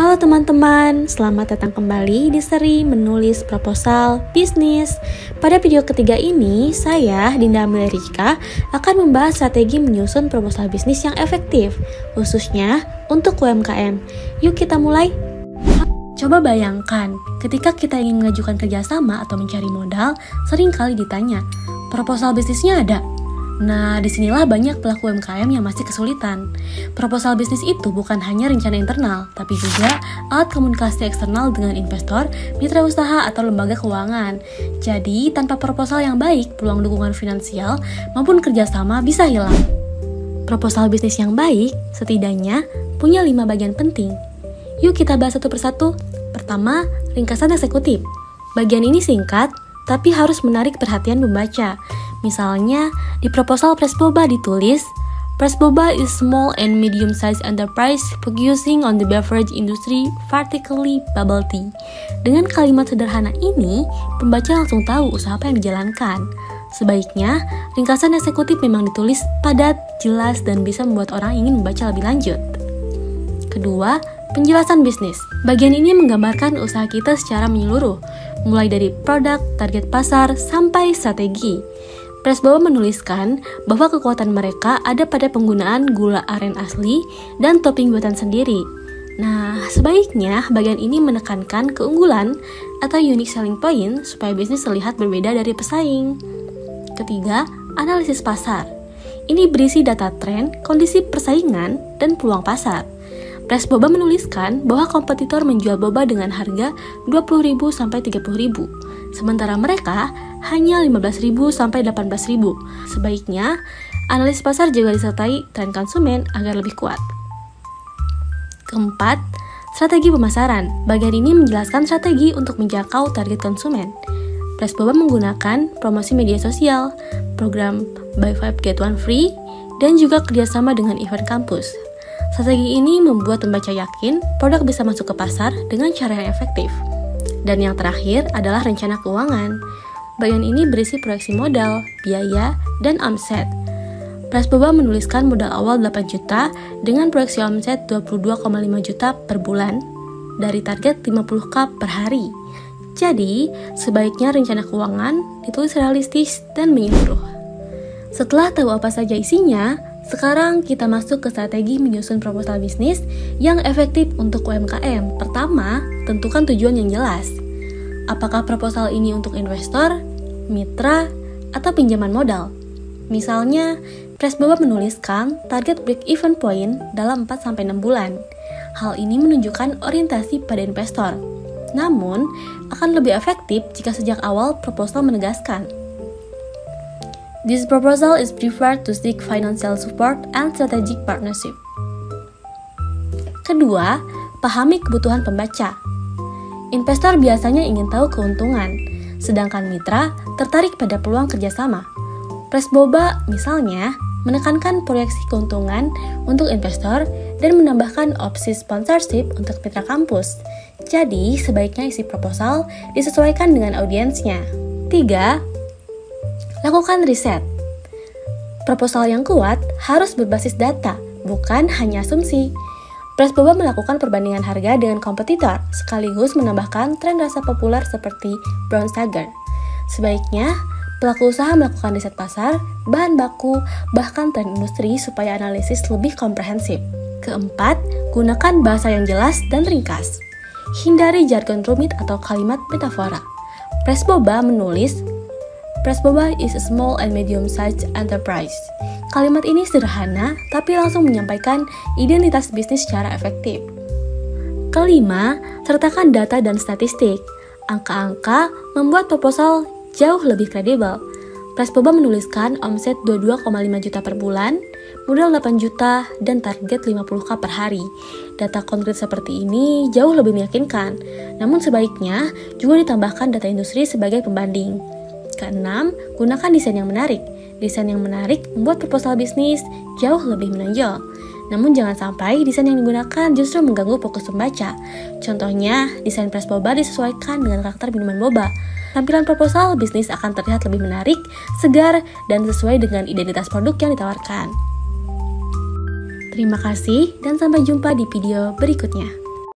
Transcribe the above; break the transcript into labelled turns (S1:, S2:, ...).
S1: Halo teman-teman, selamat datang kembali di seri menulis proposal bisnis. Pada video ketiga ini, saya, Dinda Amelia akan membahas strategi menyusun proposal bisnis yang efektif, khususnya untuk UMKM. Yuk kita mulai. Coba bayangkan, ketika kita ingin mengajukan kerjasama atau mencari modal, sering kali ditanya, proposal bisnisnya ada? Nah, disinilah banyak pelaku UMKM yang masih kesulitan. Proposal bisnis itu bukan hanya rencana internal, tapi juga alat komunikasi eksternal dengan investor, mitra usaha, atau lembaga keuangan. Jadi, tanpa proposal yang baik, peluang dukungan finansial maupun kerjasama bisa hilang. Proposal bisnis yang baik, setidaknya, punya 5 bagian penting. Yuk kita bahas satu persatu. Pertama, ringkasan eksekutif. Bagian ini singkat, tapi harus menarik perhatian pembaca. Misalnya, di proposal Presboba ditulis, Presboba is small and medium-sized enterprise focusing on the beverage industry, particularly bubble tea. Dengan kalimat sederhana ini, pembaca langsung tahu usaha apa yang dijalankan. Sebaiknya, ringkasan eksekutif memang ditulis padat, jelas, dan bisa membuat orang ingin membaca lebih lanjut. Kedua, penjelasan bisnis. Bagian ini menggambarkan usaha kita secara menyeluruh, mulai dari produk, target pasar, sampai strategi. Presboba menuliskan bahwa kekuatan mereka ada pada penggunaan gula aren asli dan topping buatan sendiri. Nah, sebaiknya bagian ini menekankan keunggulan atau unique selling point supaya bisnis terlihat berbeda dari pesaing. Ketiga, analisis pasar. Ini berisi data tren, kondisi persaingan, dan peluang pasar. Presboba menuliskan bahwa kompetitor menjual boba dengan harga 20.000 sampai 30.000, sementara mereka hanya 15.000 sampai 18.000. Sebaiknya, analisis pasar juga disertai tren konsumen agar lebih kuat. Keempat, strategi pemasaran. Bagian ini menjelaskan strategi untuk menjangkau target konsumen. Presboba menggunakan promosi media sosial, program Buy 5 Get 1 Free, dan juga kerjasama dengan event kampus. Strategi ini membuat pembaca yakin produk bisa masuk ke pasar dengan cara yang efektif. Dan yang terakhir adalah rencana keuangan. Bagian ini berisi proyeksi modal, biaya, dan omset. Presboba menuliskan modal awal 8 juta dengan proyeksi omset 22,5 juta per bulan dari target 50.000 per hari. Jadi, sebaiknya rencana keuangan ditulis realistis dan menyeluruh. Setelah tahu apa saja isinya, sekarang kita masuk ke strategi menyusun proposal bisnis yang efektif untuk UMKM. Pertama, tentukan tujuan yang jelas. Apakah proposal ini untuk investor, mitra, atau pinjaman modal? Misalnya, Presboba menuliskan target break-even point dalam 4-6 bulan. Hal ini menunjukkan orientasi pada investor. Namun, akan lebih efektif jika sejak awal proposal menegaskan, this proposal is preferred to seek financial support and strategic partnership. Kedua, pahami kebutuhan pembaca. Investor biasanya ingin tahu keuntungan, sedangkan mitra tertarik pada peluang kerjasama. Presboba, misalnya, menekankan proyeksi keuntungan untuk investor dan menambahkan opsi sponsorship untuk mitra kampus. Jadi, sebaiknya isi proposal disesuaikan dengan audiensnya. 3. Lakukan riset. Proposal yang kuat harus berbasis data, bukan hanya asumsi. Presboba melakukan perbandingan harga dengan kompetitor, sekaligus menambahkan tren rasa populer seperti Brown Sugar. Sebaiknya, pelaku usaha melakukan riset pasar, bahan baku, bahkan tren industri supaya analisis lebih komprehensif. Keempat, gunakan bahasa yang jelas dan ringkas. Hindari jargon rumit atau kalimat metafora. Presboba menulis, Presboba is a small and medium-sized enterprise. Kalimat ini sederhana, tapi langsung menyampaikan identitas bisnis secara efektif. Kelima, sertakan data dan statistik. Angka-angka membuat proposal jauh lebih kredibel. Presboba menuliskan omset 22,5 juta per bulan, modal 8 juta, dan target 50.000 per hari. Data konkret seperti ini jauh lebih meyakinkan, namun sebaiknya juga ditambahkan data industri sebagai pembanding. Keenam, gunakan desain yang menarik. Desain yang menarik membuat proposal bisnis jauh lebih menonjol. Namun jangan sampai desain yang digunakan justru mengganggu fokus pembaca. Contohnya, desain Presboba disesuaikan dengan karakter minuman boba. Tampilan proposal bisnis akan terlihat lebih menarik, segar, dan sesuai dengan identitas produk yang ditawarkan. Terima kasih dan sampai jumpa di video berikutnya.